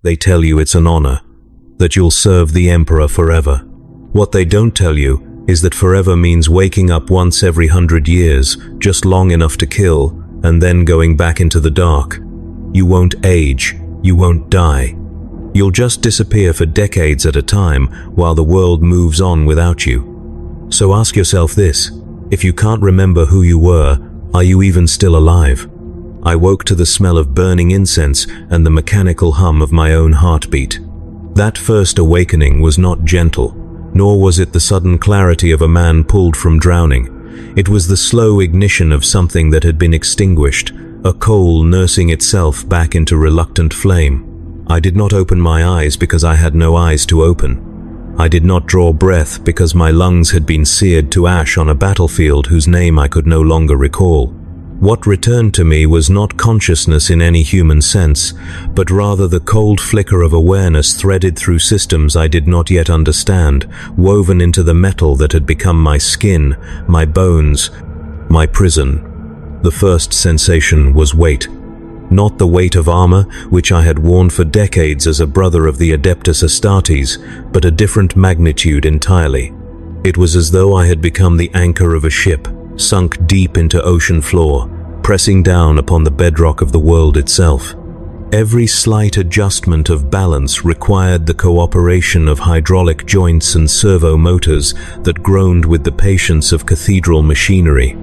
They tell you it's an honor, that you'll serve the Emperor forever. What they don't tell you is that forever means waking up once every 100 years, just long enough to kill, and then going back into the dark. You won't age, you won't die. You'll just disappear for decades at a time while the world moves on without you. So ask yourself this: if you can't remember who you were, are you even still alive? I woke to the smell of burning incense and the mechanical hum of my own heartbeat. That first awakening was not gentle, nor was it the sudden clarity of a man pulled from drowning. It was the slow ignition of something that had been extinguished, a coal nursing itself back into reluctant flame. I did not open my eyes because I had no eyes to open. I did not draw breath because my lungs had been seared to ash on a battlefield whose name I could no longer recall. What returned to me was not consciousness in any human sense, but rather the cold flicker of awareness threaded through systems I did not yet understand, woven into the metal that had become my skin, my bones, my prison. The first sensation was weight. Not the weight of armor, which I had worn for decades as a brother of the Adeptus Astartes, but a different magnitude entirely. It was as though I had become the anchor of a ship, sunk deep into ocean floor, pressing down upon the bedrock of the world itself. Every slight adjustment of balance required the cooperation of hydraulic joints and servo motors that groaned with the patience of cathedral machinery.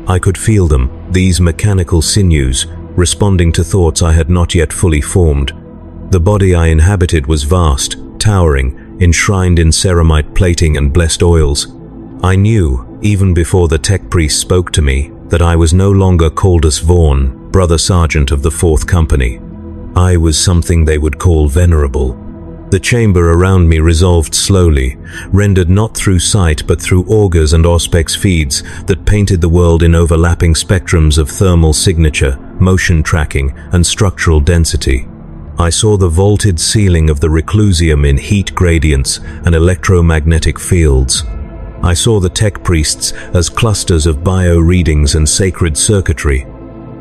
I could feel them, these mechanical sinews, responding to thoughts I had not yet fully formed. The body I inhabited was vast, towering, enshrined in ceramite plating and blessed oils. I knew, even before the tech priest spoke to me, that I was no longer Caldus Vaughan, brother sergeant of the 4th Company. I was something they would call venerable. The chamber around me resolved slowly, rendered not through sight but through augers and auspex feeds that painted the world in overlapping spectrums of thermal signature, motion tracking, and structural density. I saw the vaulted ceiling of the reclusium in heat gradients and electromagnetic fields. I saw the tech priests as clusters of bio-readings and sacred circuitry,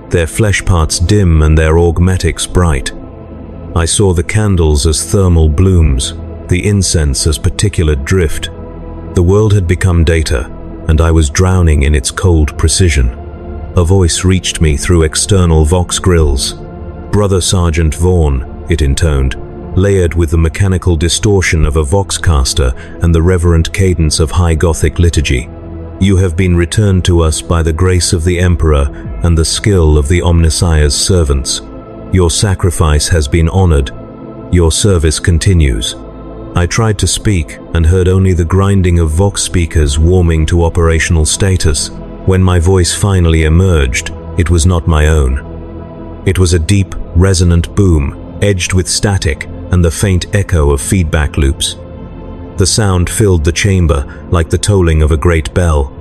their flesh parts dim and their augmetics bright. I saw the candles as thermal blooms, the incense as particulate drift. The world had become data, and I was drowning in its cold precision. A voice reached me through external vox grills. "Brother Sergeant Vaughan," it intoned, layered with the mechanical distortion of a voxcaster and the reverent cadence of high Gothic liturgy. "You have been returned to us by the grace of the Emperor and the skill of the Omnissiah's servants. Your sacrifice has been honored. Your service continues." I tried to speak and heard only the grinding of vox speakers warming to operational status. When my voice finally emerged, it was not my own. It was a deep, resonant boom, edged with static and the faint echo of feedback loops. The sound filled the chamber like the tolling of a great bell.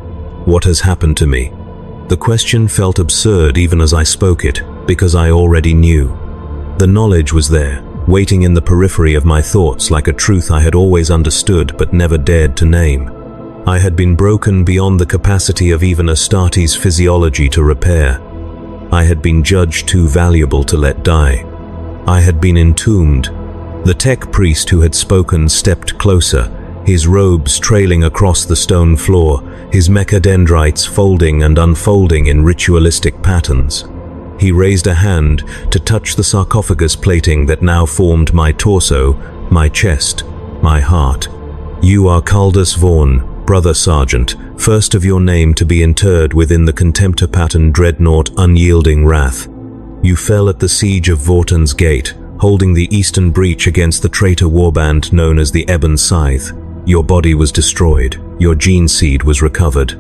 What has happened to me? The question felt absurd even as I spoke it, because I already knew. The knowledge was there, waiting in the periphery of my thoughts like a truth I had always understood but never dared to name. I had been broken beyond the capacity of even Astartes' physiology to repair. I had been judged too valuable to let die. I had been entombed. The tech priest who had spoken stepped closer, his robes trailing across the stone floor, his mechadendrites folding and unfolding in ritualistic patterns. He raised a hand to touch the sarcophagus plating that now formed my torso, my chest, my heart. "You are Caldus Vaughan, brother sergeant, first of your name to be interred within the contemptor-pattern Dreadnought Unyielding Wrath. You fell at the siege of Vorton's Gate, holding the eastern breach against the traitor warband known as the Ebon Scythe. Your body was destroyed, your gene seed was recovered.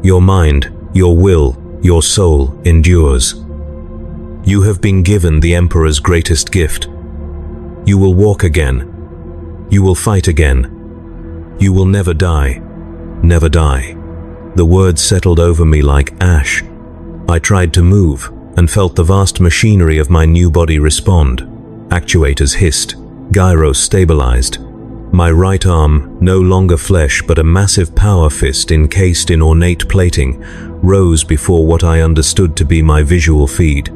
Your mind, your will, your soul endures. You have been given the Emperor's greatest gift. You will walk again. You will fight again. You will never die. Never die." The words settled over me like ash. I tried to move and felt the vast machinery of my new body respond. Actuators hissed, gyros stabilized. My right arm, no longer flesh but a massive power fist encased in ornate plating, rose before what I understood to be my visual feed.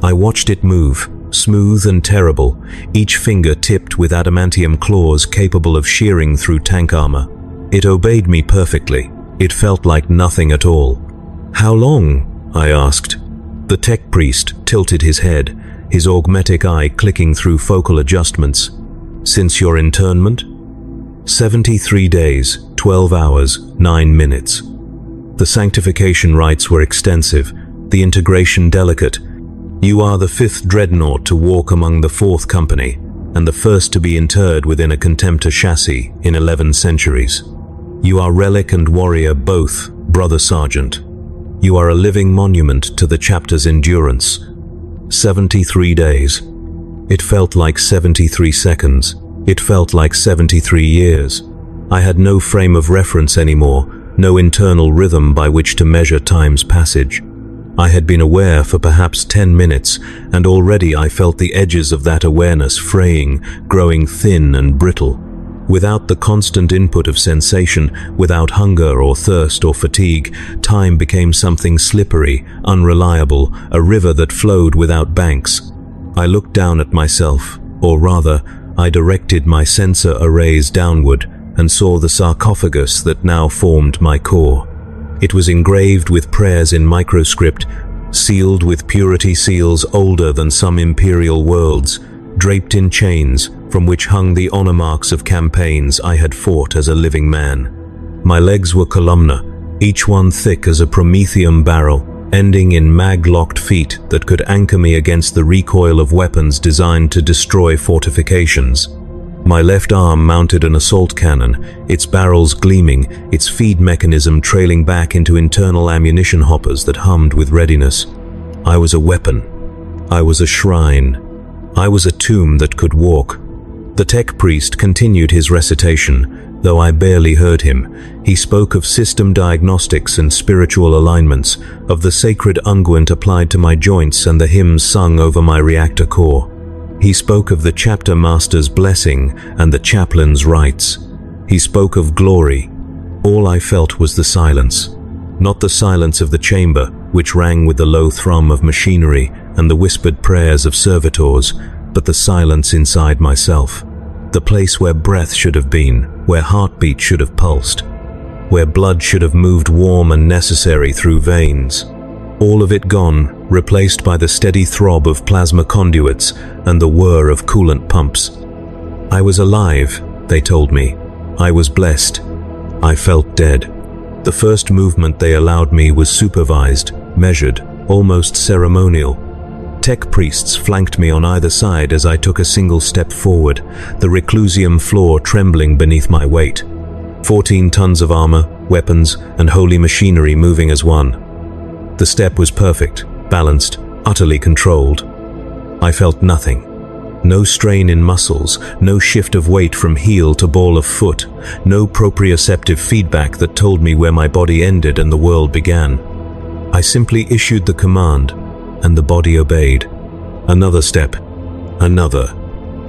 I watched it move, smooth and terrible, each finger tipped with adamantium claws capable of shearing through tank armor. It obeyed me perfectly. It felt like nothing at all. "How long?" I asked. The tech priest tilted his head, his augmetic eye clicking through focal adjustments. "Since your internment?" 73 days, 12 hours, 9 minutes. The sanctification rites were extensive, the integration delicate. "You are the 5th Dreadnought to walk among the 4th Company, and the first to be interred within a Contemptor chassis in 11 centuries. You are relic and warrior both, Brother Sergeant. You are a living monument to the chapter's endurance." 73 days. It felt like 73 seconds. It felt like 73 years. I had no frame of reference anymore, no internal rhythm by which to measure time's passage. I had been aware for perhaps 10 minutes, and already I felt the edges of that awareness fraying, growing thin and brittle. Without the constant input of sensation, without hunger or thirst or fatigue, time became something slippery, unreliable, a river that flowed without banks. I looked down at myself, or rather, I directed my sensor arrays downward and saw the sarcophagus that now formed my core. It was engraved with prayers in microscript, sealed with purity seals older than some imperial worlds, draped in chains from which hung the honor marks of campaigns I had fought as a living man. My legs were columnar, each one thick as a promethium barrel, ending in mag-locked feet that could anchor me against the recoil of weapons designed to destroy fortifications. My left arm mounted an assault cannon, its barrels gleaming, its feed mechanism trailing back into internal ammunition hoppers that hummed with readiness. I was a weapon. I was a shrine. I was a tomb that could walk. The tech priest continued his recitation, though I barely heard him. He spoke of system diagnostics and spiritual alignments, of the sacred unguent applied to my joints and the hymns sung over my reactor core. He spoke of the chapter master's blessing and the chaplain's rites. He spoke of glory. All I felt was the silence. Not the silence of the chamber, which rang with the low thrum of machinery and the whispered prayers of servitors, but the silence inside myself. The place where breath should have been, where heartbeat should have pulsed, where blood should have moved warm and necessary through veins. All of it gone, replaced by the steady throb of plasma conduits and the whir of coolant pumps. I was alive, they told me. I was blessed. I felt dead. The first movement they allowed me was supervised, measured, almost ceremonial. Tech priests flanked me on either side as I took a single step forward, the reclusium floor trembling beneath my weight. 14 tons of armor, weapons, and holy machinery moving as one. The step was perfect, balanced, utterly controlled. I felt nothing. No strain in muscles, no shift of weight from heel to ball of foot, no proprioceptive feedback that told me where my body ended and the world began. I simply issued the command, and the body obeyed. Another step. Another.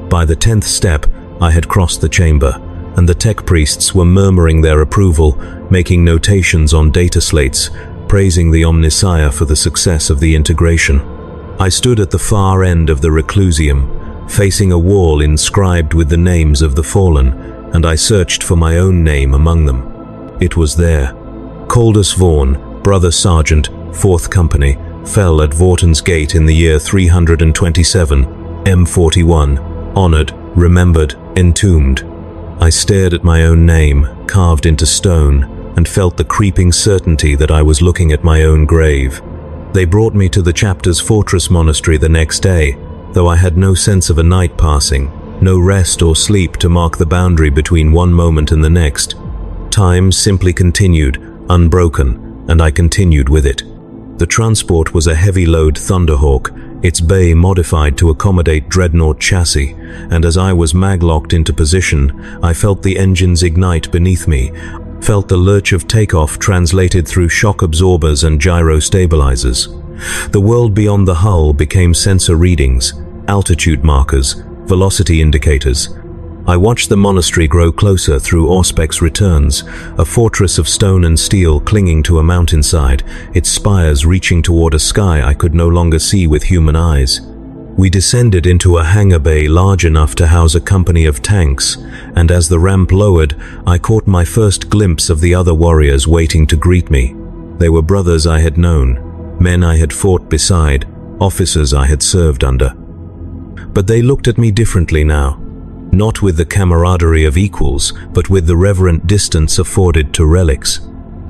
By the 10th step, I had crossed the chamber, and the tech priests were murmuring their approval, making notations on data slates, praising the Omnissiah for the success of the integration. I stood at the far end of the reclusium, facing a wall inscribed with the names of the fallen, and I searched for my own name among them. It was there. Caldus Vaughan, Brother Sergeant, 4th Company, fell at Vorton's Gate in the year 327, M41, honored, remembered, entombed. I stared at my own name, carved into stone, and felt the creeping certainty that I was looking at my own grave. They brought me to the chapter's fortress monastery the next day, though I had no sense of a night passing, no rest or sleep to mark the boundary between one moment and the next. Time simply continued, unbroken, and I continued with it. The transport was a heavy-load Thunderhawk, its bay modified to accommodate Dreadnought chassis, and as I was mag-locked into position, I felt the engines ignite beneath me, felt the lurch of takeoff translated through shock absorbers and gyro stabilizers. The world beyond the hull became sensor readings, altitude markers, velocity indicators. I watched the monastery grow closer through Auspex returns, a fortress of stone and steel clinging to a mountainside, its spires reaching toward a sky I could no longer see with human eyes. We descended into a hangar bay large enough to house a company of tanks, and as the ramp lowered, I caught my first glimpse of the other warriors waiting to greet me. They were brothers I had known, men I had fought beside, officers I had served under. But they looked at me differently now, not with the camaraderie of equals, but with the reverent distance afforded to relics.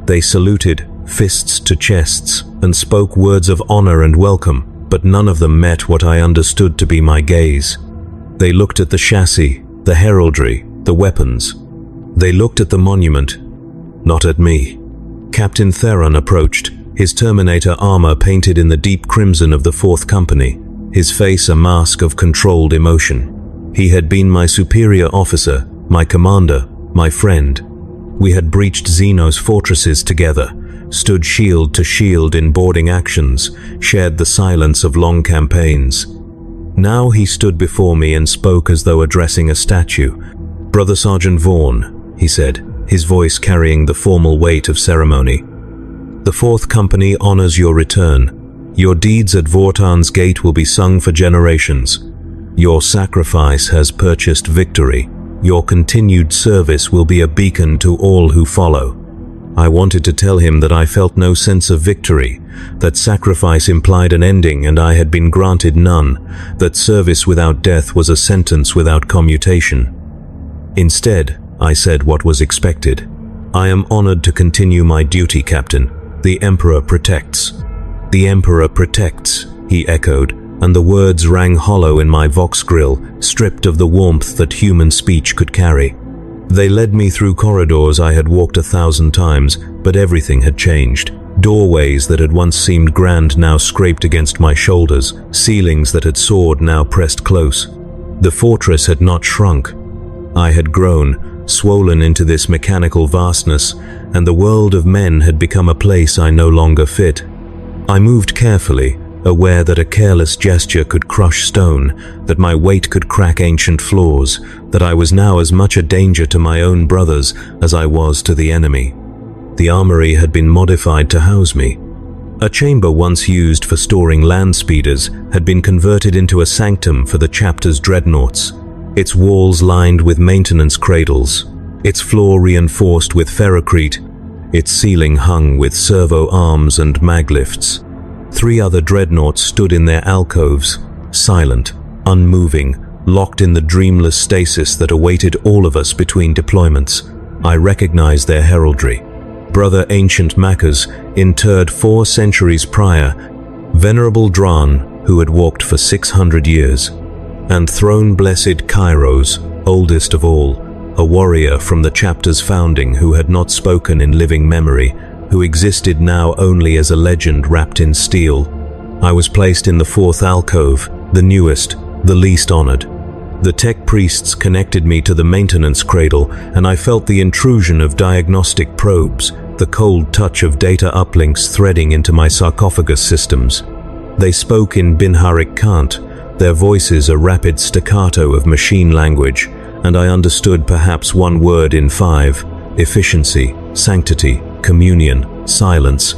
They saluted, fists to chests, and spoke words of honor and welcome, but none of them met what I understood to be my gaze. They looked at the chassis, the heraldry, the weapons. They looked at the monument, not at me. Captain Theron approached, his Terminator armor painted in the deep crimson of the Fourth Company, his face a mask of controlled emotion. He had been my superior officer, my commander, my friend. We had breached Xeno's fortresses together, stood shield to shield in boarding actions, shared the silence of long campaigns. Now he stood before me and spoke as though addressing a statue. "Brother Sergeant Vaughn," he said, his voice carrying the formal weight of ceremony. "The Fourth Company honors your return. Your deeds at Vortan's Gate will be sung for generations. Your sacrifice has purchased victory. Your continued service will be a beacon to all who follow." I wanted to tell him that I felt no sense of victory, that sacrifice implied an ending and I had been granted none, that service without death was a sentence without commutation. Instead, I said what was expected. "I am honored to continue my duty, Captain. The Emperor protects." "The Emperor protects," he echoed, and the words rang hollow in my vox grill, stripped of the warmth that human speech could carry. They led me through corridors I had walked 1,000 times, but everything had changed. Doorways that had once seemed grand now scraped against my shoulders, ceilings that had soared now pressed close. The fortress had not shrunk. I had grown, swollen into this mechanical vastness, and the world of men had become a place I no longer fit. I moved carefully, aware that a careless gesture could crush stone, that my weight could crack ancient floors, that I was now as much a danger to my own brothers as I was to the enemy. The armory had been modified to house me. A chamber once used for storing land speeders had been converted into a sanctum for the chapter's dreadnoughts, its walls lined with maintenance cradles, its floor reinforced with ferrocrete, its ceiling hung with servo arms and maglifts. 3 other dreadnoughts stood in their alcoves, silent, unmoving, locked in the dreamless stasis that awaited all of us between deployments. I recognized their heraldry. Brother Ancient Makkahs, interred 4 centuries prior, Venerable Dran, who had walked for 600 years, and Throne-blessed Kairos, oldest of all, a warrior from the chapter's founding who had not spoken in living memory, who existed now only as a legend wrapped in steel. I was placed in the 4th alcove, the newest, the least honored. The tech priests connected me to the maintenance cradle, and I felt the intrusion of diagnostic probes, the cold touch of data uplinks threading into my sarcophagus systems. They spoke in Binharik Kant, their voices a rapid staccato of machine language, and I understood perhaps one word in 5, efficiency, sanctity, communion, silence.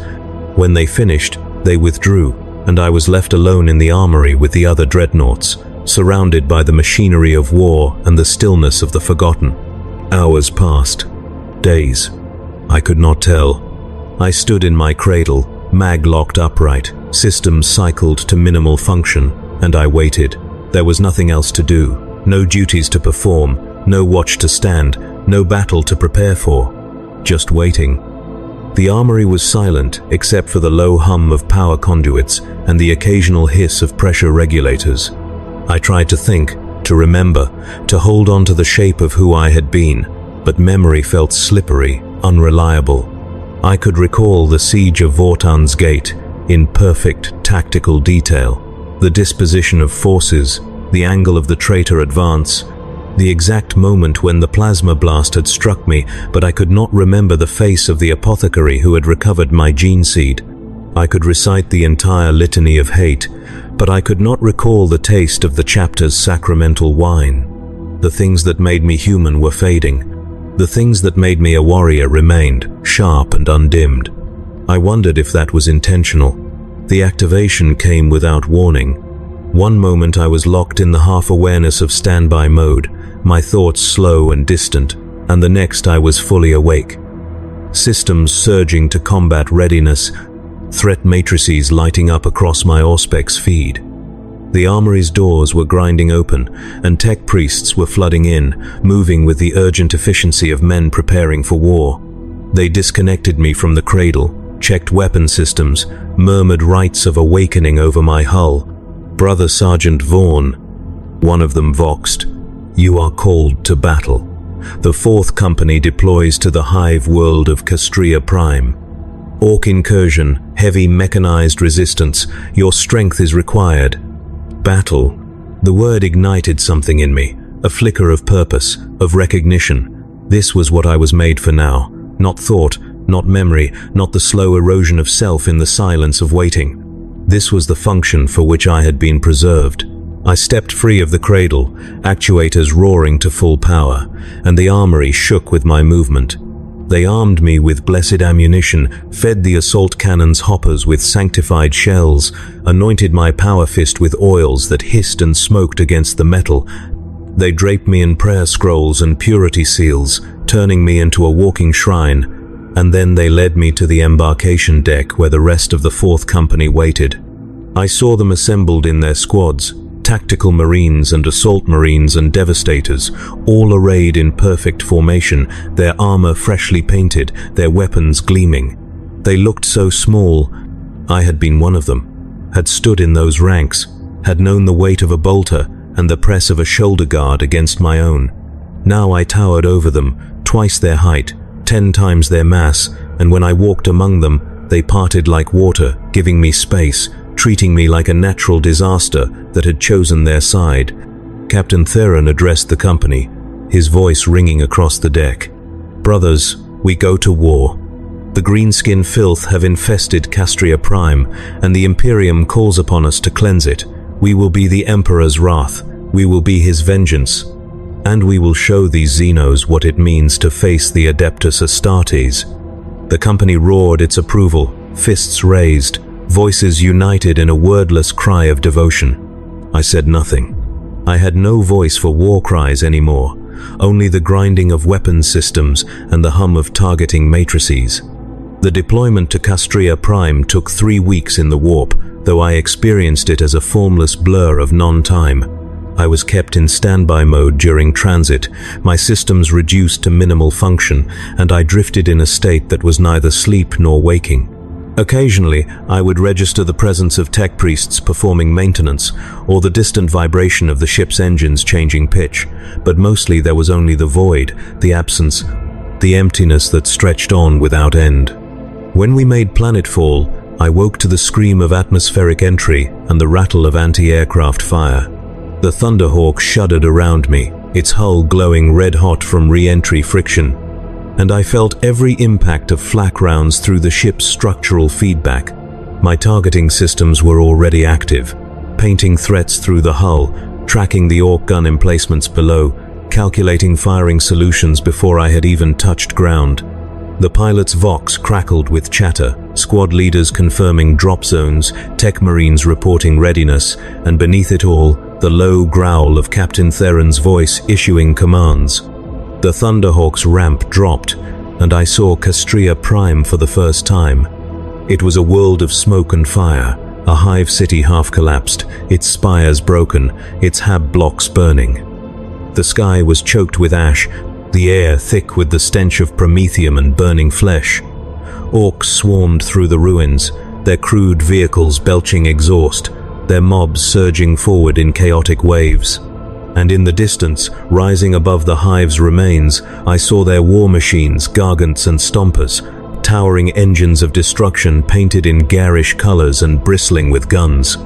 When they finished, they withdrew, and I was left alone in the armory with the other dreadnoughts, surrounded by the machinery of war and the stillness of the forgotten. Hours passed. Days. I could not tell. I stood in my cradle, mag-locked upright, systems cycled to minimal function, and I waited. There was nothing else to do, no duties to perform, no watch to stand, no battle to prepare for. Just waiting. The armory was silent except for the low hum of power conduits and the occasional hiss of pressure regulators. I tried to think, to remember, to hold on to the shape of who I had been, but memory felt slippery, unreliable. I could recall the siege of Vortan's Gate in perfect tactical detail, the disposition of forces, the angle of the traitor advance, the exact moment when the plasma blast had struck me, but I could not remember the face of the apothecary who had recovered my gene seed. I could recite the entire litany of hate, but I could not recall the taste of the chapter's sacramental wine. The things that made me human were fading. The things that made me a warrior remained, sharp and undimmed. I wondered if that was intentional. The activation came without warning. One moment I was locked in the half-awareness of standby mode, my thoughts slow and distant, and the next I was fully awake. Systems surging to combat readiness, threat matrices lighting up across my Auspex feed. The armory's doors were grinding open, and tech priests were flooding in, moving with the urgent efficiency of men preparing for war. They disconnected me from the cradle, checked weapon systems, murmured rites of awakening over my hull. "Brother Sergeant Vaughn," one of them voxed, "you are called to battle. The 4th Company deploys to the hive world of Castria Prime. Orc incursion, heavy mechanized resistance, your strength is required." Battle. The word ignited something in me, a flicker of purpose, of recognition. This was what I was made for now. Not thought, not memory, not the slow erosion of self in the silence of waiting. This was the function for which I had been preserved. I stepped free of the cradle, actuators roaring to full power, and the armory shook with my movement. They armed me with blessed ammunition, fed the assault cannon's hoppers with sanctified shells, anointed my power fist with oils that hissed and smoked against the metal. They draped me in prayer scrolls and purity seals, turning me into a walking shrine, and then they led me to the embarkation deck where the rest of the 4th Company waited. I saw them assembled in their squads, tactical marines and assault marines and devastators, all arrayed in perfect formation, their armor freshly painted, their weapons gleaming. They looked so small. I had been one of them, had stood in those ranks, had known the weight of a bolter and the press of a shoulder guard against my own. Now I towered over them, twice their height, 10 times their mass, and when I walked among them, they parted like water, giving me space, treating me like a natural disaster that had chosen their side. Captain Theron addressed the company, his voice ringing across the deck. "Brothers, we go to war. The greenskin filth have infested Castria Prime, and the Imperium calls upon us to cleanse it. We will be the Emperor's wrath. We will be his vengeance. And we will show these Xenos what it means to face the Adeptus Astartes." The company roared its approval, fists raised, voices united in a wordless cry of devotion. I said nothing. I had no voice for war cries anymore, only the grinding of weapons systems and the hum of targeting matrices. The deployment to Castria Prime took 3 weeks in the warp, though I experienced it as a formless blur of non-time. I was kept in standby mode during transit, my systems reduced to minimal function, and I drifted in a state that was neither sleep nor waking. Occasionally, I would register the presence of tech priests performing maintenance, or the distant vibration of the ship's engines changing pitch, but mostly there was only the void, the absence, the emptiness that stretched on without end. When we made planetfall, I woke to the scream of atmospheric entry and the rattle of anti-aircraft fire. The Thunderhawk shuddered around me, its hull glowing red-hot from re-entry friction, and I felt every impact of flak rounds through the ship's structural feedback. My targeting systems were already active, painting threats through the hull, tracking the Orc gun emplacements below, calculating firing solutions before I had even touched ground. The pilot's vox crackled with chatter, squad leaders confirming drop zones, tech marines reporting readiness, and beneath it all, the low growl of Captain Theron's voice issuing commands. The Thunderhawk's ramp dropped, and I saw Castria Prime for the first time. It was a world of smoke and fire, a hive city half collapsed, its spires broken, its hab blocks burning. The sky was choked with ash, the air thick with the stench of promethium and burning flesh. Orcs swarmed through the ruins, their crude vehicles belching exhaust, their mobs surging forward in chaotic waves. And in the distance, rising above the hive's remains, I saw their war machines, gargants and stompers, towering engines of destruction painted in garish colors and bristling with guns.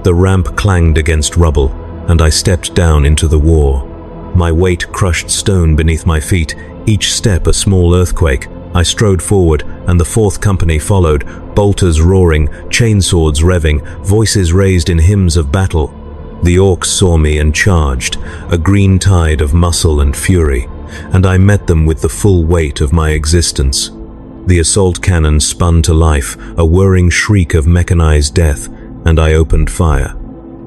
The ramp clanged against rubble, and I stepped down into the war. My weight crushed stone beneath my feet, each step a small earthquake. I strode forward, and the 4th Company followed, bolters roaring, chainswords revving, voices raised in hymns of battle. The Orcs saw me and charged, a green tide of muscle and fury, and I met them with the full weight of my existence. The assault cannon spun to life, a whirring shriek of mechanized death, and I opened fire.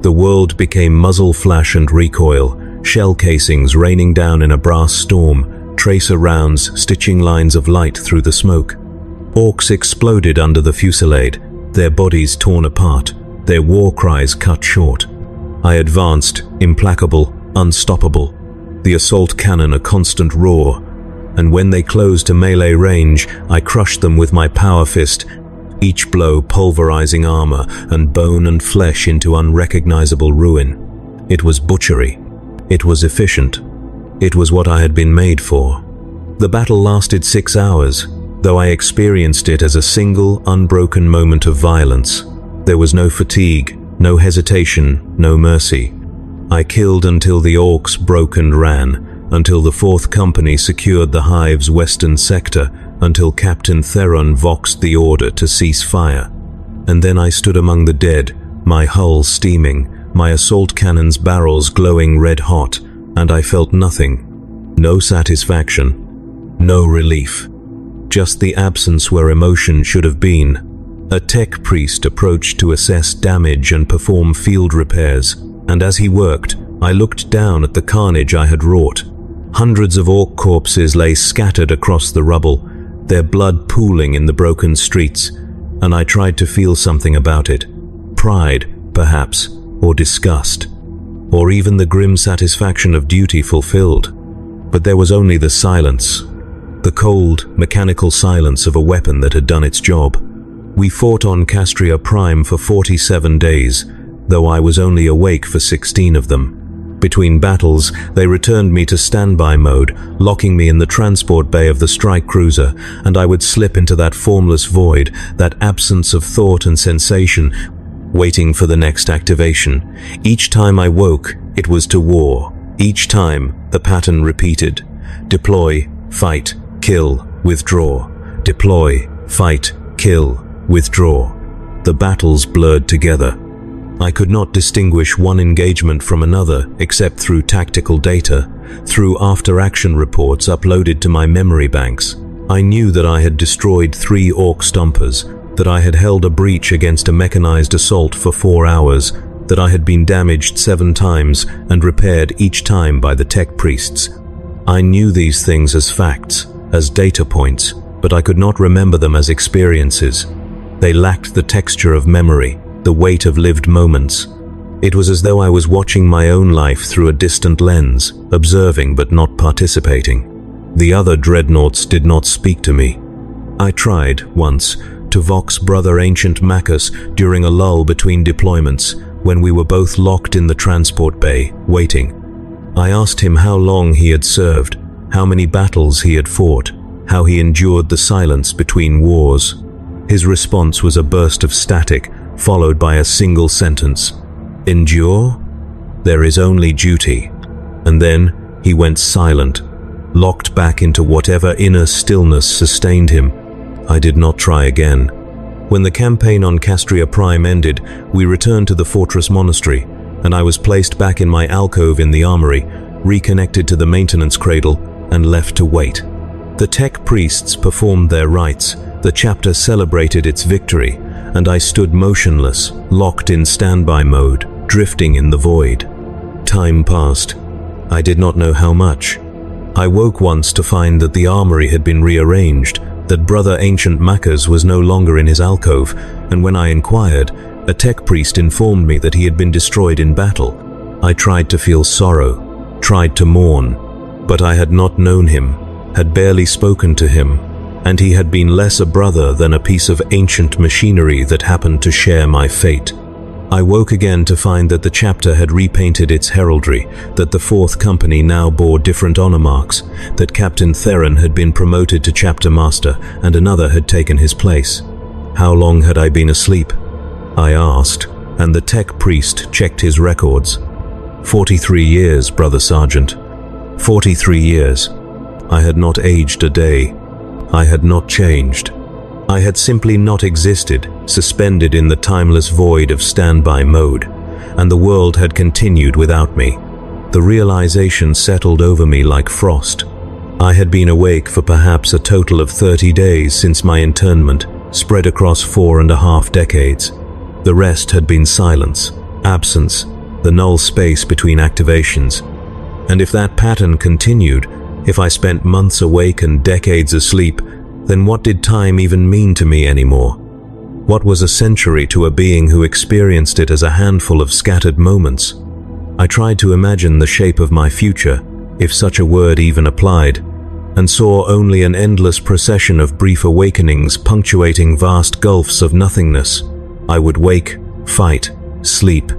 The world became muzzle flash and recoil, shell casings raining down in a brass storm, tracer rounds stitching lines of light through the smoke. Orcs exploded under the fusillade, their bodies torn apart, their war cries cut short. I advanced, implacable, unstoppable, the assault cannon a constant roar, and when they closed to melee range, I crushed them with my power fist, each blow pulverizing armor and bone and flesh into unrecognizable ruin. It was butchery. It was efficient. It was what I had been made for. The battle lasted 6 hours, though I experienced it as a single, unbroken moment of violence. There was no fatigue, no hesitation, no mercy. I killed until the orcs broke and ran, until the 4th Company secured the hive's western sector, until Captain Theron voxed the order to cease fire. And then I stood among the dead, my hull steaming, my assault cannon's barrels glowing red hot, and I felt nothing. No satisfaction. No relief. Just the absence where emotion should have been. A tech priest approached to assess damage and perform field repairs, and as he worked, I looked down at the carnage I had wrought. Hundreds of orc corpses lay scattered across the rubble, their blood pooling in the broken streets, and I tried to feel something about it. Pride, perhaps, or disgust, or even the grim satisfaction of duty fulfilled. But there was only the silence, the cold, mechanical silence of a weapon that had done its job. We fought on Castria Prime for 47 days, though I was only awake for 16 of them. Between battles, they returned me to standby mode, locking me in the transport bay of the strike cruiser, and I would slip into that formless void, that absence of thought and sensation, waiting for the next activation. Each time I woke, it was to war. Each time, the pattern repeated. Deploy, fight, kill, withdraw. Deploy, fight, kill, withdraw. The battles blurred together. I could not distinguish one engagement from another except through tactical data, through after-action reports uploaded to my memory banks. I knew that I had destroyed 3 orc stompers, that I had held a breach against a mechanized assault for 4 hours, that I had been damaged 7 times and repaired each time by the tech priests. I knew these things as facts, as data points, but I could not remember them as experiences. They lacked the texture of memory, the weight of lived moments. It was as though I was watching my own life through a distant lens, observing but not participating. The other Dreadnoughts did not speak to me. I tried, once, to vox Brother Ancient Macus during a lull between deployments, when we were both locked in the transport bay, waiting. I asked him how long he had served, how many battles he had fought, how he endured the silence between wars. His response was a burst of static, followed by a single sentence. Endure? There is only duty. And then he went silent, locked back into whatever inner stillness sustained him. I did not try again. When the campaign on Castria Prime ended, we returned to the fortress monastery, and I was placed back in my alcove in the armory, reconnected to the maintenance cradle, and left to wait. The tech priests performed their rites, the chapter celebrated its victory, and I stood motionless, locked in standby mode, drifting in the void. Time passed. I did not know how much. I woke once to find that the armory had been rearranged, that Brother Ancient Macus was no longer in his alcove, and when I inquired, a tech priest informed me that he had been destroyed in battle. I tried to feel sorrow, tried to mourn, but I had not known him, had barely spoken to him, and he had been less a brother than a piece of ancient machinery that happened to share my fate. I woke again to find that the chapter had repainted its heraldry, that the 4th Company now bore different honor marks, that Captain Theron had been promoted to chapter master and another had taken his place. How long had I been asleep? I asked, and the tech priest checked his records. 43 years, Brother Sergeant. 43 years. I had not aged a day. I had not changed. I had simply not existed, suspended in the timeless void of standby mode, and the world had continued without me. The realization settled over me like frost. I had been awake for perhaps a total of 30 days since my internment, spread across 4.5 decades. The rest had been silence, absence, the null space between activations. And if that pattern continued, if I spent months awake and decades asleep, then what did time even mean to me anymore? What was a century to a being who experienced it as a handful of scattered moments? I tried to imagine the shape of my future, if such a word even applied, and saw only an endless procession of brief awakenings punctuating vast gulfs of nothingness. I would wake, fight, sleep,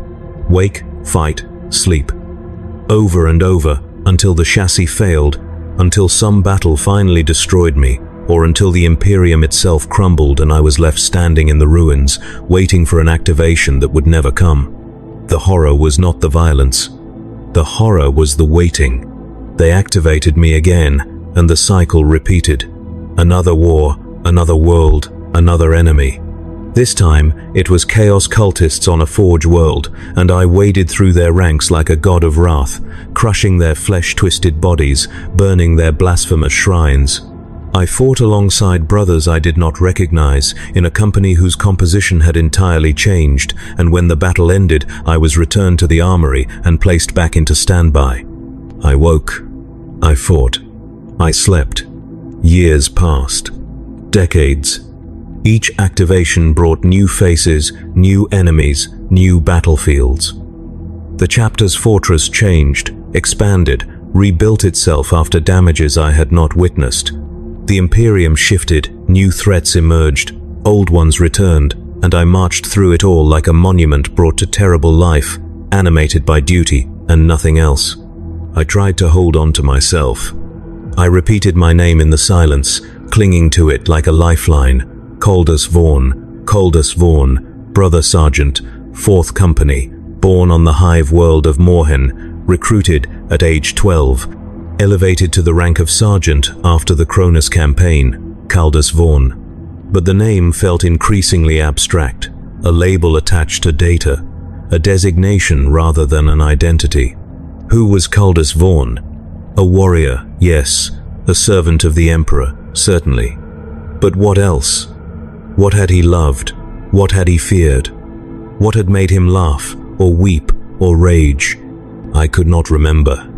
wake, fight, sleep. Over and over, until the chassis failed, until some battle finally destroyed me, or until the Imperium itself crumbled and I was left standing in the ruins, waiting for an activation that would never come. The horror was not the violence. The horror was the waiting. They activated me again, and the cycle repeated. Another war, another world, another enemy. This time, it was Chaos cultists on a Forge world, and I waded through their ranks like a god of wrath, crushing their flesh-twisted bodies, burning their blasphemous shrines. I fought alongside brothers I did not recognize, in a company whose composition had entirely changed, and when the battle ended, I was returned to the armory and placed back into standby. I woke. I fought. I slept. Years passed. Decades. Each activation brought new faces, new enemies, new battlefields. The chapter's fortress changed, expanded, rebuilt itself after damages I had not witnessed. The Imperium shifted, new threats emerged, old ones returned, and I marched through it all like a monument brought to terrible life, animated by duty and nothing else. I tried to hold on to myself. I repeated my name in the silence, clinging to it like a lifeline. Coldus Vaughn, Brother Sergeant, 4th Company, born on the hive world of Morhen, recruited at age 12, elevated to the rank of Sergeant after the Cronus campaign, Coldus Vaughn. But the name felt increasingly abstract, a label attached to data, a designation rather than an identity. Who was Coldus Vaughn? A warrior, yes, a servant of the Emperor, certainly. But what else? What had he loved? What had he feared? What had made him laugh, or weep, or rage? I could not remember.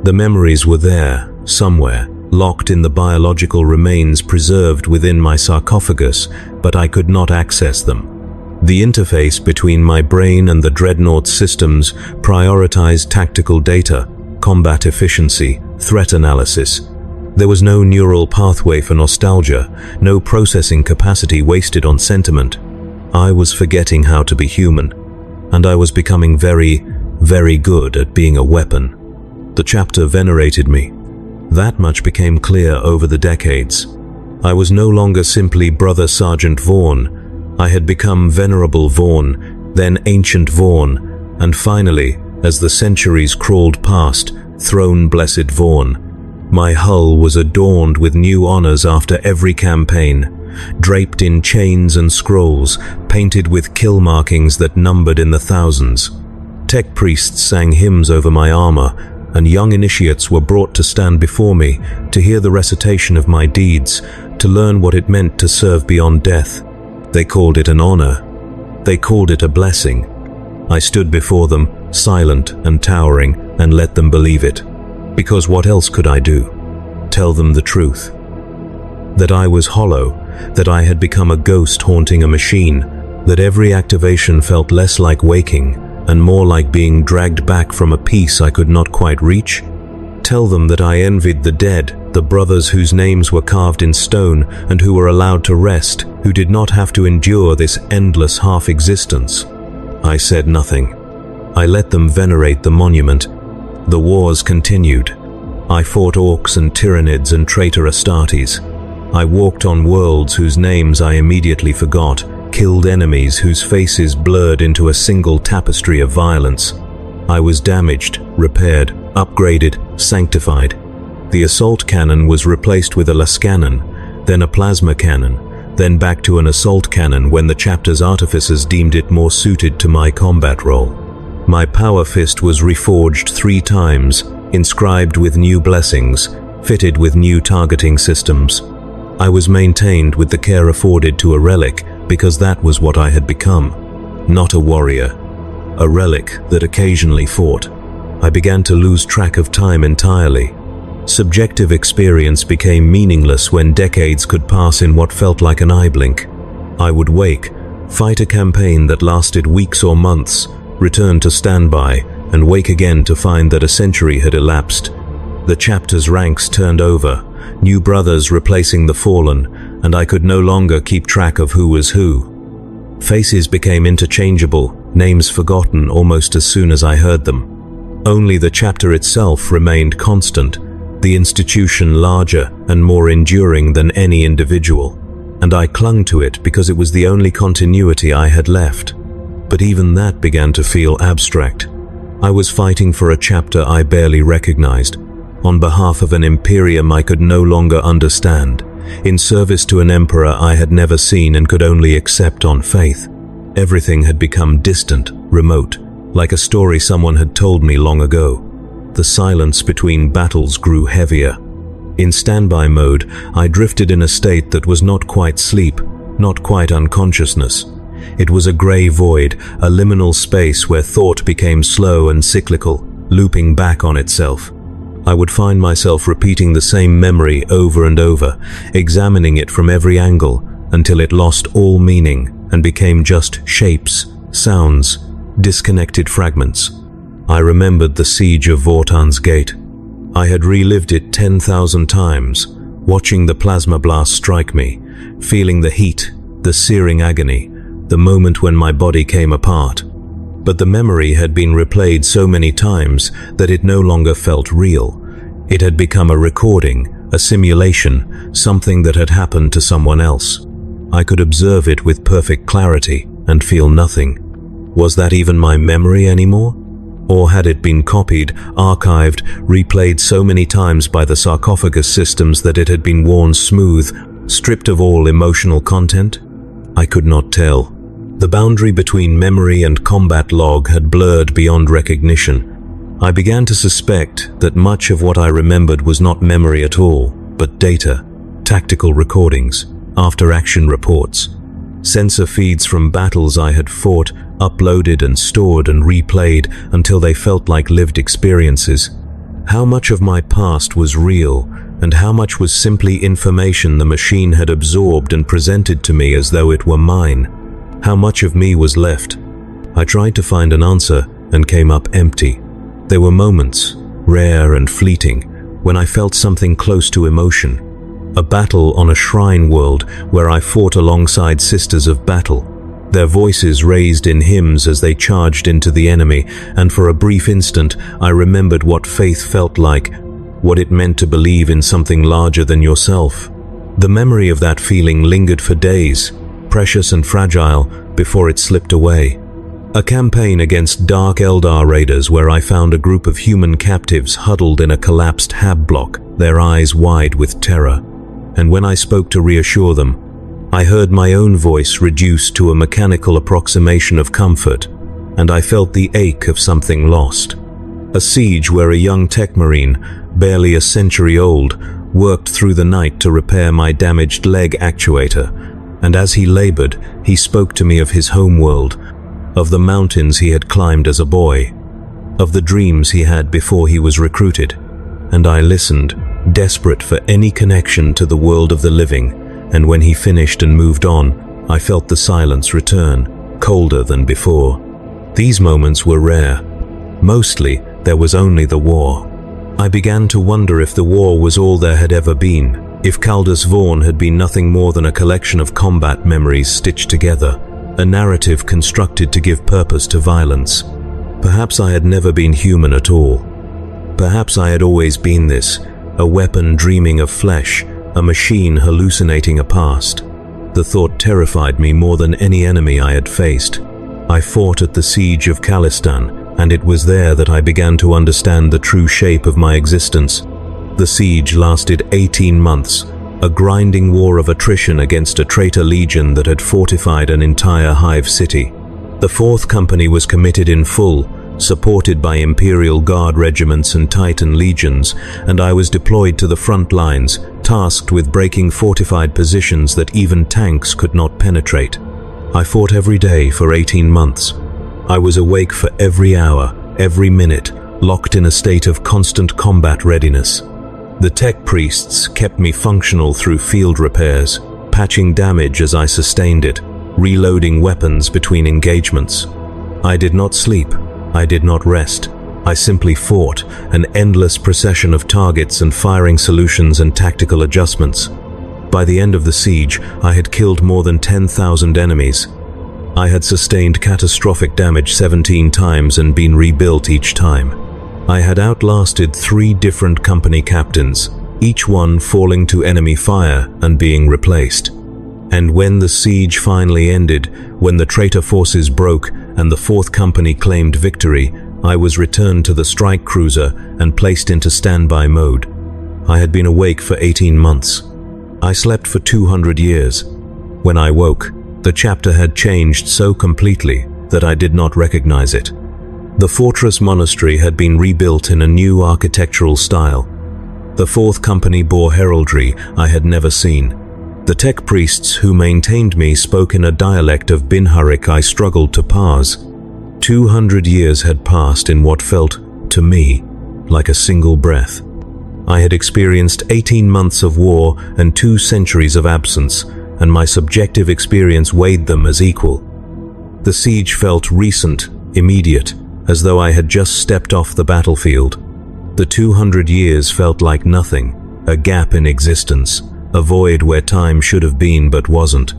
The memories were there, somewhere, locked in the biological remains preserved within my sarcophagus, but I could not access them. The interface between my brain and the Dreadnought systems prioritized tactical data, combat efficiency, threat analysis. There was no neural pathway for nostalgia, no processing capacity wasted on sentiment. I was forgetting how to be human, and I was becoming very, very good at being a weapon. The chapter venerated me. That much became clear over the decades. I was no longer simply Brother Sergeant Vaughn. I had become Venerable Vaughn, then Ancient Vaughn, and finally, as the centuries crawled past, Throne Blessed Vaughn. My hull was adorned with new honors after every campaign, draped in chains and scrolls, painted with kill markings that numbered in the thousands. Tech priests sang hymns over my armor, and young initiates were brought to stand before me to hear the recitation of my deeds, to learn what it meant to serve beyond death. They called it an honor. They called it a blessing. I stood before them, silent and towering, and let them believe it. Because what else could I do? Tell them the truth. That I was hollow, that I had become a ghost haunting a machine, that every activation felt less like waking and more like being dragged back from a peace I could not quite reach. Tell them that I envied the dead, the brothers whose names were carved in stone and who were allowed to rest, who did not have to endure this endless half-existence. I said nothing. I let them venerate the monument. The wars continued. I fought orcs and tyrannids and traitor Astartes. I walked on worlds whose names I immediately forgot, killed enemies whose faces blurred into a single tapestry of violence. I was damaged, repaired, upgraded, sanctified. The assault cannon was replaced with a las cannon, then a plasma cannon, then back to an assault cannon when the chapter's artificers deemed it more suited to my combat role. My power fist was reforged 3 times, inscribed with new blessings, fitted with new targeting systems. I was maintained with the care afforded to a relic because that was what I had become. Not a warrior, a relic that occasionally fought. I began to lose track of time entirely. Subjective experience became meaningless when decades could pass in what felt like an eye blink. I would wake, fight a campaign that lasted weeks or months, return to standby, and wake again to find that a century had elapsed. The chapter's ranks turned over, new brothers replacing the fallen, and I could no longer keep track of who was who. Faces became interchangeable, names forgotten almost as soon as I heard them. Only the chapter itself remained constant, the institution larger and more enduring than any individual, and I clung to it because it was the only continuity I had left. But even that began to feel abstract. I was fighting for a chapter I barely recognized, on behalf of an imperium I could no longer understand, in service to an emperor I had never seen and could only accept on faith. Everything had become distant, remote, like a story someone had told me long ago. The silence between battles grew heavier. In standby mode, I drifted in a state that was not quite sleep, not quite unconsciousness. It was a grey void, a liminal space where thought became slow and cyclical, looping back on itself. I would find myself repeating the same memory over and over, examining it from every angle until it lost all meaning and became just shapes, sounds, disconnected fragments. I remembered the siege of Vortan's Gate. I had relived it 10,000 times, watching the plasma blast strike me, feeling the heat, the searing agony, the moment when my body came apart. But the memory had been replayed so many times that it no longer felt real. It had become a recording, a simulation, something that had happened to someone else. I could observe it with perfect clarity and feel nothing. Was that even my memory anymore? Or had it been copied, archived, replayed so many times by the sarcophagus systems that it had been worn smooth, stripped of all emotional content? I could not tell. The boundary between memory and combat log had blurred beyond recognition. I began to suspect that much of what I remembered was not memory at all, but data, tactical recordings, after-action reports, sensor feeds from battles I had fought, uploaded and stored and replayed until they felt like lived experiences. How much of my past was real, and how much was simply information the machine had absorbed and presented to me as though it were mine? How much of me was left? I tried to find an answer and came up empty. There were moments, rare and fleeting, when I felt something close to emotion. A battle on a shrine world where I fought alongside sisters of battle, their voices raised in hymns as they charged into the enemy, and for a brief instant I remembered what faith felt like, what it meant to believe in something larger than yourself. The memory of that feeling lingered for days, precious and fragile, before it slipped away. A campaign against Dark Eldar raiders where I found a group of human captives huddled in a collapsed hab block, their eyes wide with terror. And when I spoke to reassure them, I heard my own voice reduced to a mechanical approximation of comfort, and I felt the ache of something lost. A siege where a young tech marine, barely a century old, worked through the night to repair my damaged leg actuator, and as he labored, he spoke to me of his homeworld, of the mountains he had climbed as a boy, of the dreams he had before he was recruited, and I listened, desperate for any connection to the world of the living, and when he finished and moved on, I felt the silence return, colder than before. These moments were rare. Mostly, there was only the war. I began to wonder if the war was all there had ever been, if Kaldus Vaughn had been nothing more than a collection of combat memories stitched together, a narrative constructed to give purpose to violence. Perhaps I had never been human at all. Perhaps I had always been this, a weapon dreaming of flesh, a machine hallucinating a past. The thought terrified me more than any enemy I had faced. I fought at the siege of Khalistan, and it was there that I began to understand the true shape of my existence. The siege lasted 18 months, a grinding war of attrition against a traitor legion that had fortified an entire hive city. The 4th Company was committed in full, supported by Imperial Guard regiments and Titan legions, and I was deployed to the front lines, tasked with breaking fortified positions that even tanks could not penetrate. I fought every day for 18 months. I was awake for every hour, every minute, locked in a state of constant combat readiness. The tech priests kept me functional through field repairs, patching damage as I sustained it, reloading weapons between engagements. I did not sleep. I did not rest. I simply fought, an endless procession of targets and firing solutions and tactical adjustments. By the end of the siege, I had killed more than 10,000 enemies. I had sustained catastrophic damage 17 times and been rebuilt each time. I had outlasted 3 different company captains, each one falling to enemy fire and being replaced. And when the siege finally ended, when the traitor forces broke and the 4th Company claimed victory, I was returned to the strike cruiser and placed into standby mode. I had been awake for 18 months. I slept for 200 years. When I woke, the chapter had changed so completely that I did not recognize it. The fortress monastery had been rebuilt in a new architectural style. The 4th Company bore heraldry I had never seen. The tech priests who maintained me spoke in a dialect of Binharik I struggled to parse. 200 years had passed in what felt, to me, like a single breath. I had experienced 18 months of war and 2 centuries of absence, and my subjective experience weighed them as equal. The siege felt recent, immediate, as though I had just stepped off the battlefield. The 200 years felt like nothing, a gap in existence, a void where time should have been but wasn't.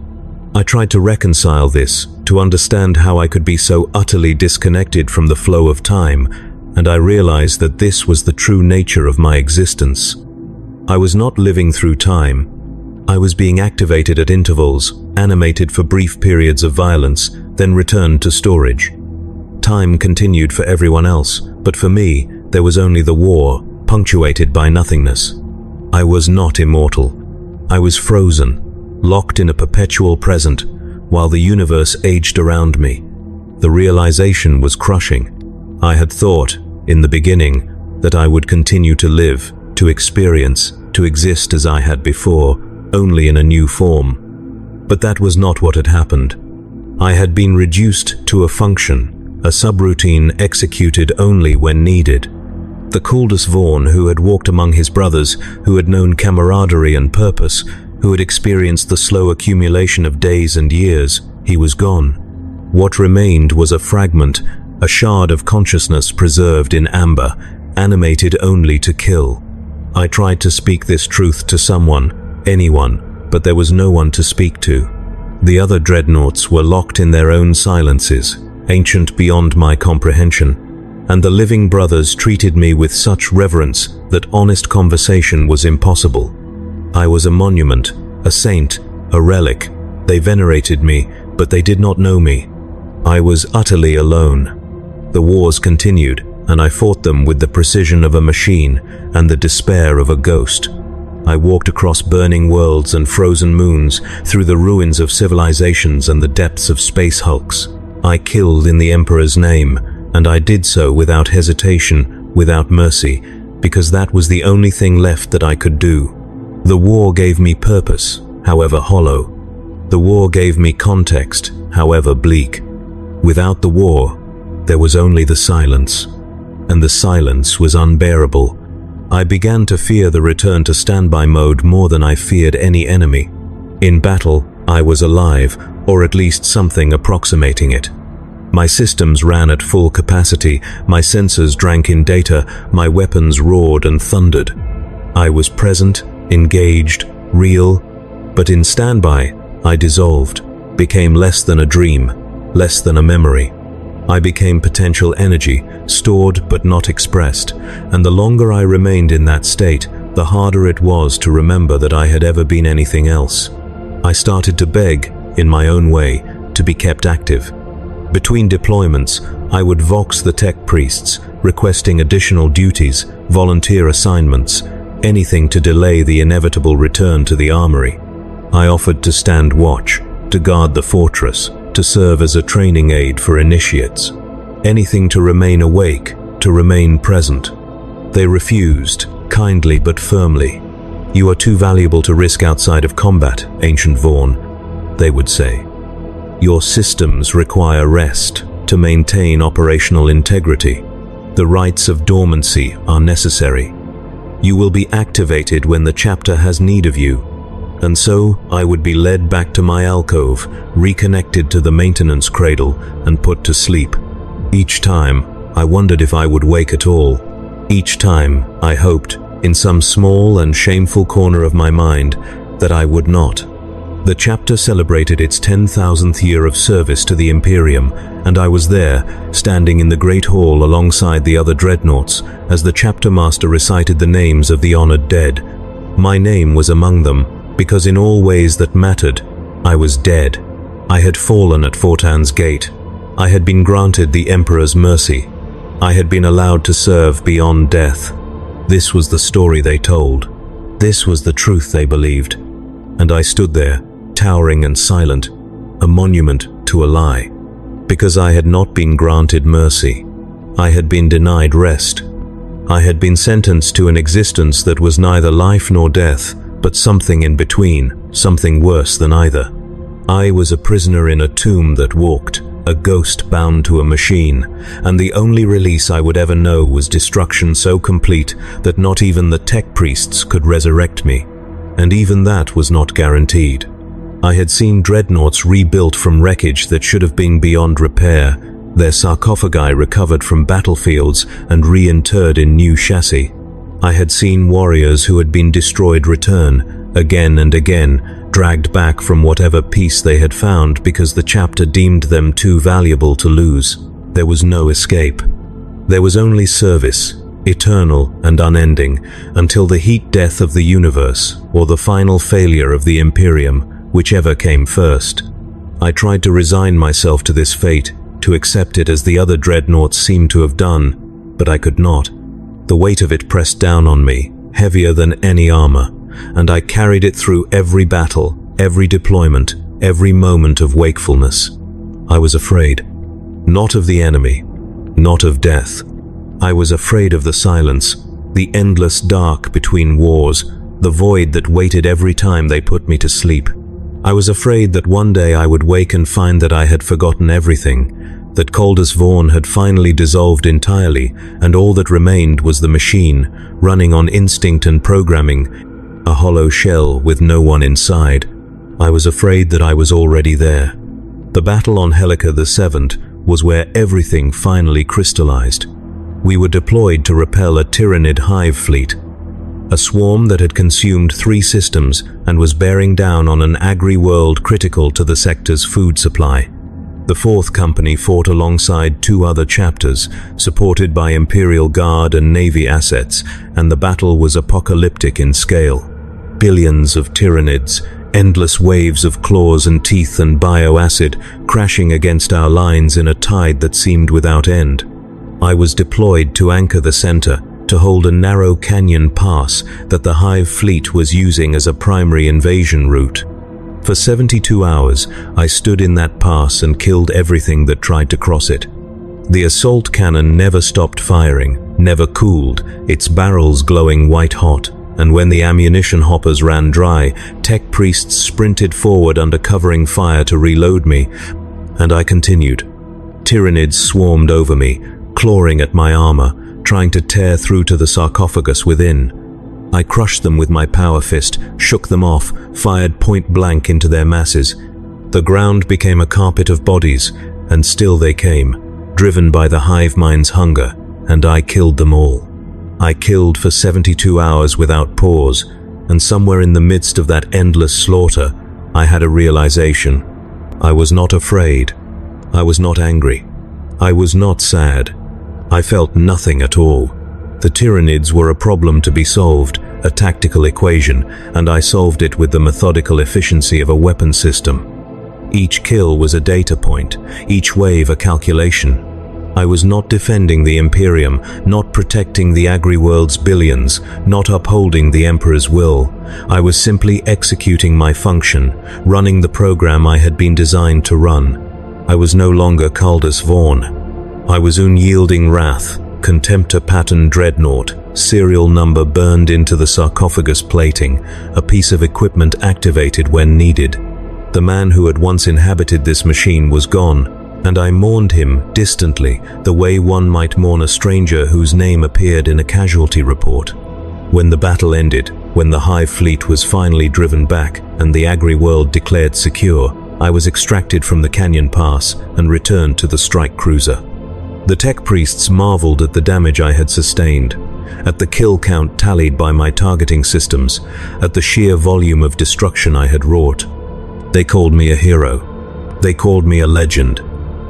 I tried to reconcile this, to understand how I could be so utterly disconnected from the flow of time, and I realized that this was the true nature of my existence. I was not living through time. I was being activated at intervals, animated for brief periods of violence, then returned to storage. Time continued for everyone else, but for me, there was only the war, punctuated by nothingness. I was not immortal. I was frozen, locked in a perpetual present, while the universe aged around me. The realization was crushing. I had thought, in the beginning, that I would continue to live, to experience, to exist as I had before, only in a new form. But that was not what had happened. I had been reduced to a function, a subroutine executed only when needed. The Kuldus Vaughn who had walked among his brothers, who had known camaraderie and purpose, who had experienced the slow accumulation of days and years, he was gone. What remained was a fragment, a shard of consciousness preserved in amber, animated only to kill. I tried to speak this truth to someone, anyone, but there was no one to speak to. The other dreadnoughts were locked in their own silences, ancient beyond my comprehension, and the living brothers treated me with such reverence that honest conversation was impossible. I was a monument, a saint, a relic. They venerated me, but they did not know me. I was utterly alone. The wars continued, and I fought them with the precision of a machine and the despair of a ghost. I walked across burning worlds and frozen moons, through the ruins of civilizations and the depths of space hulks. I killed in the Emperor's name, and I did so without hesitation, without mercy, because that was the only thing left that I could do. The war gave me purpose, however hollow. The war gave me context, however bleak. Without the war, there was only the silence, and the silence was unbearable. I began to fear the return to standby mode more than I feared any enemy. In battle, I was alive, or at least something approximating it. My systems ran at full capacity, my sensors drank in data, my weapons roared and thundered. I was present, engaged, real, but in standby, I dissolved, became less than a dream, less than a memory. I became potential energy, stored but not expressed, and the longer I remained in that state, the harder it was to remember that I had ever been anything else. I started to beg, in my own way, to be kept active. Between deployments, I would vox the tech priests, requesting additional duties, volunteer assignments, anything to delay the inevitable return to the armory. I offered to stand watch, to guard the fortress, to serve as a training aid for initiates. Anything to remain awake, to remain present. They refused, kindly but firmly. "You are too valuable to risk outside of combat, Ancient Vaughn," they would say. "Your systems require rest, to maintain operational integrity. The rites of dormancy are necessary. You will be activated when the chapter has need of you. And so I would be led back to my alcove, reconnected to the maintenance cradle, and put to sleep. Each time, I wondered if I would wake at all. Each time, I hoped, in some small and shameful corner of my mind, that I would not. The chapter celebrated its 10,000th year of service to the Imperium, and I was there, standing in the Great Hall alongside the other Dreadnoughts, as the chapter master recited the names of the honored dead. My name was among them, because in all ways that mattered, I was dead. I had fallen at Fortan's gate. I had been granted the Emperor's mercy. I had been allowed to serve beyond death. This was the story they told. This was the truth they believed. And I stood there, towering and silent, a monument to a lie. Because I had not been granted mercy. I had been denied rest. I had been sentenced to an existence that was neither life nor death, but something in between, something worse than either. I was a prisoner in a tomb that walked, a ghost bound to a machine, and the only release I would ever know was destruction so complete that not even the tech priests could resurrect me. And even that was not guaranteed. I had seen dreadnoughts rebuilt from wreckage that should have been beyond repair, their sarcophagi recovered from battlefields and reinterred in new chassis. I had seen warriors who had been destroyed return, again and again, dragged back from whatever peace they had found because the chapter deemed them too valuable to lose. There was no escape. There was only service, eternal and unending, until the heat death of the universe or the final failure of the Imperium, whichever came first. I tried to resign myself to this fate, to accept it as the other dreadnoughts seemed to have done, but I could not. The weight of it pressed down on me, heavier than any armor, and I carried it through every battle, every deployment, every moment of wakefulness. I was afraid. Not of the enemy, not of death. I was afraid of the silence, the endless dark between wars, the void that waited every time they put me to sleep. I was afraid that one day I would wake and find that I had forgotten everything, that Coldus Vaughn had finally dissolved entirely, and all that remained was the machine, running on instinct and programming, a hollow shell with no one inside. I was afraid that I was already there. The battle on Helica the Seventh was where everything finally crystallized. We were deployed to repel a Tyranid hive fleet, a swarm that had consumed 3 systems and was bearing down on an agri-world critical to the sector's food supply. The 4th Company fought alongside 2 other chapters, supported by Imperial Guard and Navy assets, and the battle was apocalyptic in scale. Billions of Tyranids, endless waves of claws and teeth and bioacid crashing against our lines in a tide that seemed without end. I was deployed to anchor the center, to hold a narrow canyon pass that the Hive fleet was using as a primary invasion route. For 72 hours, I stood in that pass and killed everything that tried to cross it. The assault cannon never stopped firing, never cooled, its barrels glowing white-hot, and when the ammunition hoppers ran dry, tech priests sprinted forward under covering fire to reload me, and I continued. Tyranids swarmed over me, clawing at my armor, trying to tear through to the sarcophagus within. I crushed them with my power fist, shook them off, fired point blank into their masses. The ground became a carpet of bodies, and still they came, driven by the hive mind's hunger, and I killed them all. I killed for 72 hours without pause, and somewhere in the midst of that endless slaughter, I had a realization. I was not afraid. I was not angry. I was not sad. I felt nothing at all. The Tyranids were a problem to be solved, a tactical equation, and I solved it with the methodical efficiency of a weapon system. Each kill was a data point, each wave a calculation. I was not defending the Imperium, not protecting the agri-world's billions, not upholding the Emperor's will. I was simply executing my function, running the program I had been designed to run. I was no longer Coldus Vaughn. I was unyielding wrath, Contemptor pattern Dreadnought, serial number burned into the sarcophagus plating, a piece of equipment activated when needed. The man who had once inhabited this machine was gone, and I mourned him distantly, the way one might mourn a stranger whose name appeared in a casualty report. When the battle ended, when the Hive fleet was finally driven back and the agri-world declared secure, I was extracted from the Canyon Pass and returned to the strike cruiser. The tech priests marveled at the damage I had sustained, at the kill count tallied by my targeting systems, at the sheer volume of destruction I had wrought. They called me a hero. They called me a legend.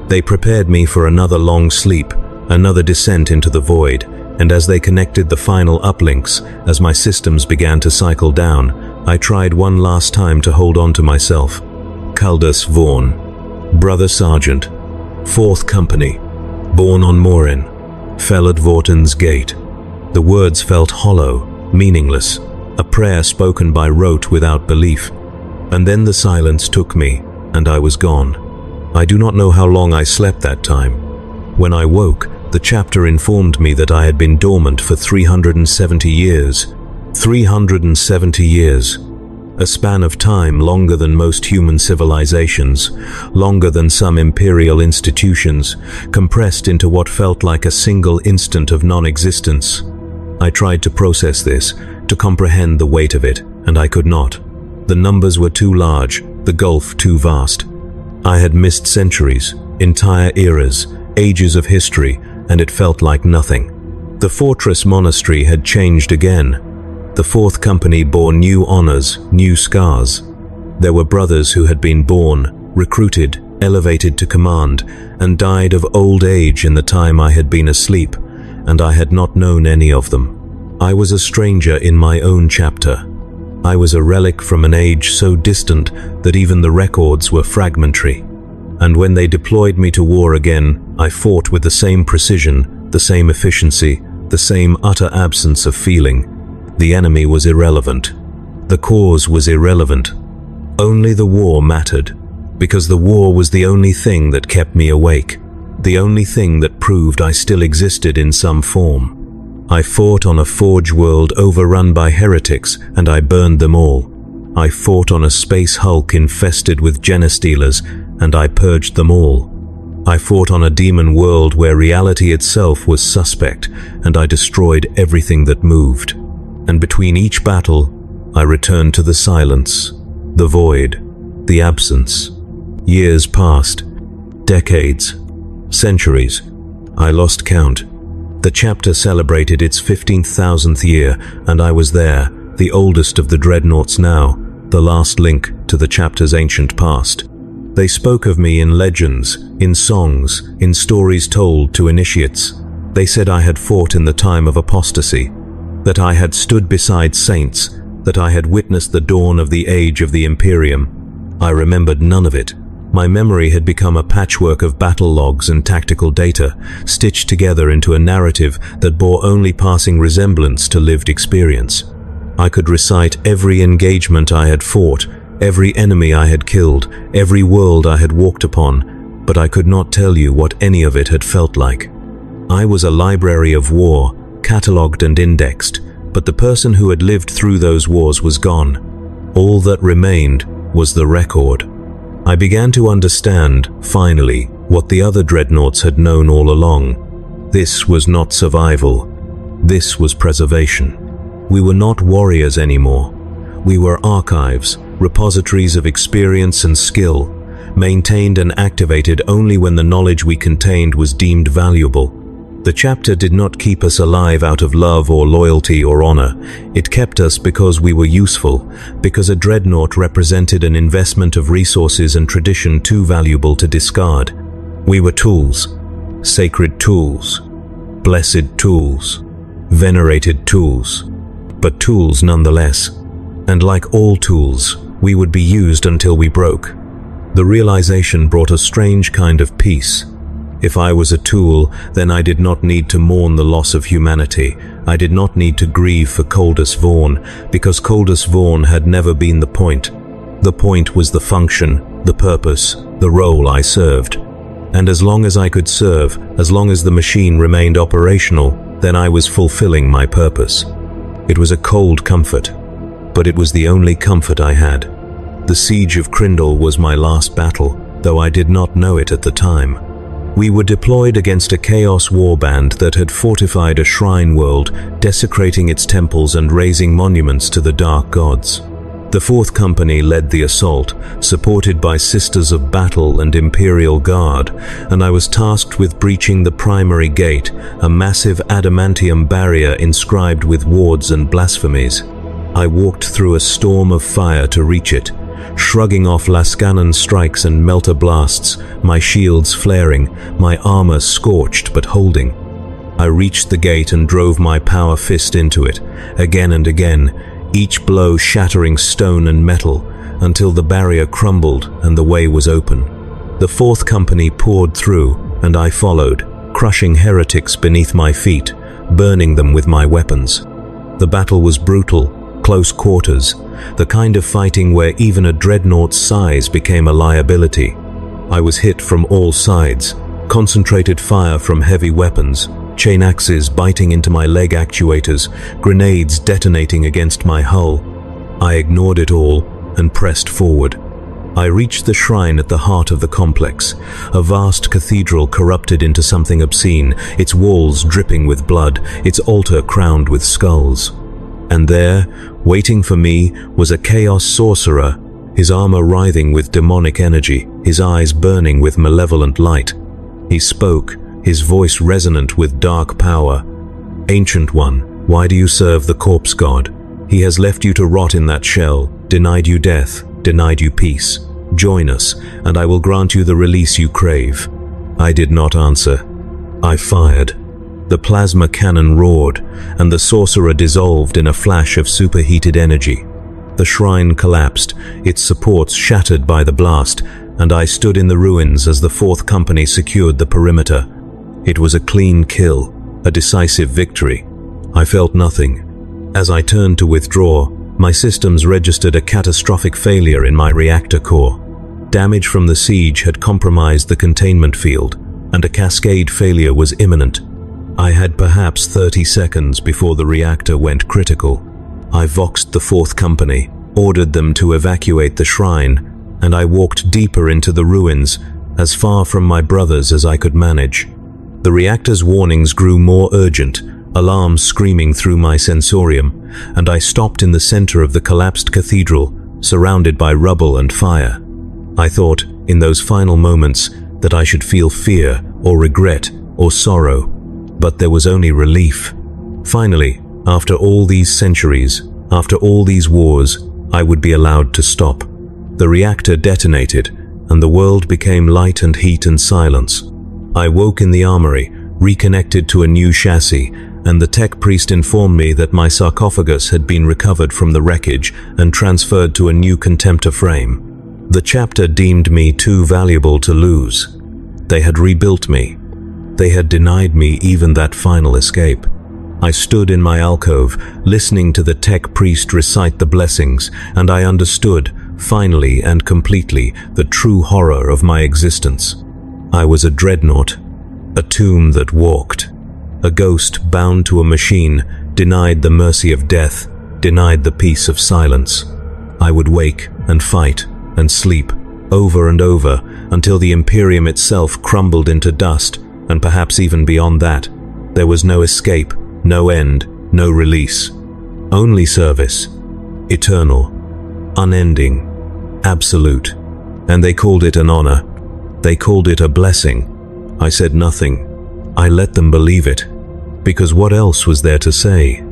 They prepared me for another long sleep, another descent into the void, and as they connected the final uplinks, as my systems began to cycle down, I tried one last time to hold on to myself. Caldus Vaughn, Brother Sergeant, 4th Company, born on Morin, fell at Vorton's gate. The words felt hollow, meaningless, a prayer spoken by rote without belief. And then the silence took me, and I was gone. I do not know how long I slept that time. When I woke, the chapter informed me that I had been dormant for 370 years. 370 years. A span of time longer than most human civilizations, longer than some imperial institutions, compressed into what felt like a single instant of non-existence. I tried to process this, to comprehend the weight of it, and I could not. The numbers were too large, the gulf too vast. I had missed centuries, entire eras, ages of history, and it felt like nothing. The fortress monastery had changed again. The 4th Company bore new honors, new scars. There were brothers who had been born, recruited, elevated to command, and died of old age in the time I had been asleep, and I had not known any of them. I was a stranger in my own chapter. I was a relic from an age so distant that even the records were fragmentary. And when they deployed me to war again, I fought with the same precision, the same efficiency, the same utter absence of feeling. The enemy was irrelevant. The cause was irrelevant. Only the war mattered, because the war was the only thing that kept me awake, the only thing that proved I still existed in some form. I fought on a forge world overrun by heretics, and I burned them all. I fought on a space hulk infested with genestealers, and I purged them all. I fought on a demon world where reality itself was suspect, and I destroyed everything that moved. And between each battle, I returned to the silence, the void, the absence. Years passed, decades, centuries. I lost count. The chapter celebrated its 15,000th year, and I was there, the oldest of the Dreadnoughts now, the last link to the chapter's ancient past. They spoke of me in legends, in songs, in stories told to initiates. They said I had fought in the time of apostasy, that I had stood beside saints, that I had witnessed the dawn of the age of the Imperium. I remembered none of it. My memory had become a patchwork of battle logs and tactical data, stitched together into a narrative that bore only passing resemblance to lived experience. I could recite every engagement I had fought, every enemy I had killed, every world I had walked upon, but I could not tell you what any of it had felt like. I was a library of war, catalogued and indexed, but the person who had lived through those wars was gone. All that remained was the record. I began to understand, finally, what the other Dreadnoughts had known all along. This was not survival. This was preservation. We were not warriors anymore. We were archives, repositories of experience and skill, maintained and activated only when the knowledge we contained was deemed valuable. The chapter did not keep us alive out of love or loyalty or honor. It kept us because we were useful, because a Dreadnought represented an investment of resources and tradition too valuable to discard. We were tools, sacred tools, blessed tools, venerated tools, but tools nonetheless. And like all tools, we would be used until we broke. The realization brought a strange kind of peace. If I was a tool, then I did not need to mourn the loss of humanity. I did not need to grieve for Caldus Vaughn, because Caldus Vaughn had never been the point. The point was the function, the purpose, the role I served. And as long as I could serve, as long as the machine remained operational, then I was fulfilling my purpose. It was a cold comfort, but it was the only comfort I had. The siege of Crindle was my last battle, though I did not know it at the time. We were deployed against a chaos warband that had fortified a shrine world, desecrating its temples and razing monuments to the dark gods. The Fourth Company led the assault, supported by Sisters of Battle and Imperial Guard, and I was tasked with breaching the primary gate, a massive adamantium barrier inscribed with wards and blasphemies. I walked through a storm of fire to reach it, shrugging off Lascanon strikes and melter blasts, my shields flaring, my armor scorched but holding. I reached the gate and drove my power fist into it, again and again, each blow shattering stone and metal, until the barrier crumbled and the way was open. The Fourth Company poured through, and I followed, crushing heretics beneath my feet, burning them with my weapons. The battle was brutal, close quarters, the kind of fighting where even a dreadnought's size became a liability. I was hit from all sides, concentrated fire from heavy weapons, chain axes biting into my leg actuators, grenades detonating against my hull. I ignored it all and pressed forward. I reached the shrine at the heart of the complex, a vast cathedral corrupted into something obscene, its walls dripping with blood, its altar crowned with skulls. And there, waiting for me, was a chaos sorcerer, his armor writhing with demonic energy, his eyes burning with malevolent light. He spoke, his voice resonant with dark power. "Ancient One, why do you serve the corpse god? He has left you to rot in that shell, denied you death, denied you peace. Join us, and I will grant you the release you crave." I did not answer. I fired. The plasma cannon roared, and the sorcerer dissolved in a flash of superheated energy. The shrine collapsed, its supports shattered by the blast, and I stood in the ruins as the Fourth Company secured the perimeter. It was a clean kill, a decisive victory. I felt nothing. As I turned to withdraw, my systems registered a catastrophic failure in my reactor core. Damage from the siege had compromised the containment field, and a cascade failure was imminent. I had perhaps 30 seconds before the reactor went critical. I voxed the Fourth Company, ordered them to evacuate the shrine, and I walked deeper into the ruins, as far from my brothers as I could manage. The reactor's warnings grew more urgent, alarms screaming through my sensorium, and I stopped in the center of the collapsed cathedral, surrounded by rubble and fire. I thought, in those final moments, that I should feel fear, or regret, or sorrow, but there was only relief. Finally, after all these centuries, after all these wars, I would be allowed to stop. The reactor detonated, and the world became light and heat and silence. I woke in the armory, reconnected to a new chassis, and the tech priest informed me that my sarcophagus had been recovered from the wreckage and transferred to a new contemptor frame. The chapter deemed me too valuable to lose. They had rebuilt me. They had denied me even that final escape. I stood in my alcove, listening to the tech priest recite the blessings, and I understood, finally and completely, the true horror of my existence. I was a dreadnought, a tomb that walked, a ghost bound to a machine, denied the mercy of death, denied the peace of silence. I would wake and fight and sleep, over and over, until the Imperium itself crumbled into dust, and perhaps even beyond that. There was no escape, no end, no release. Only service, eternal, unending, absolute. And they called it an honor. They called it a blessing. I said nothing. I let them believe it. Because what else was there to say?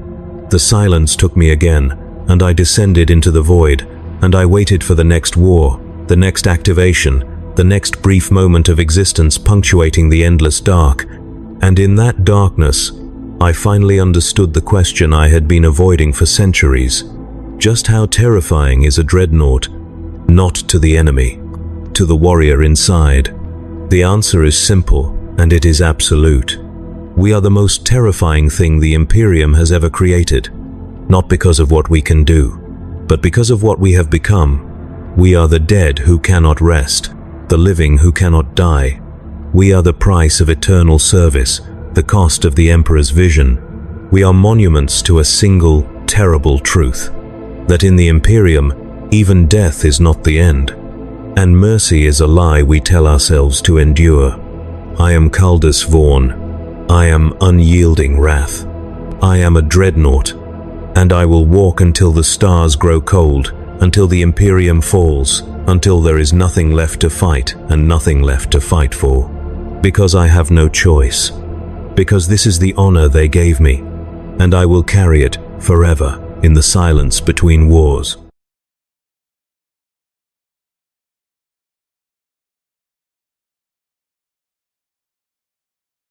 The silence took me again, and I descended into the void, and I waited for the next war, the next activation, the next brief moment of existence punctuating the endless dark. And in that darkness, I finally understood the question I had been avoiding for centuries. Just how terrifying is a dreadnought? Not to the enemy, to the warrior inside. The answer is simple, and it is absolute. We are the most terrifying thing the Imperium has ever created, not because of what we can do, but because of what we have become. We are the dead who cannot rest, the living who cannot die. We are the price of eternal service, the cost of the Emperor's vision. We are monuments to a single, terrible truth, that in the Imperium, even death is not the end, and mercy is a lie we tell ourselves to endure. I am Caldus Vaughn. I am unyielding wrath. I am a dreadnought, and I will walk until the stars grow cold, until the Imperium falls, until there is nothing left to fight and nothing left to fight for. Because I have no choice. Because this is the honor they gave me, and I will carry it forever in the silence between wars.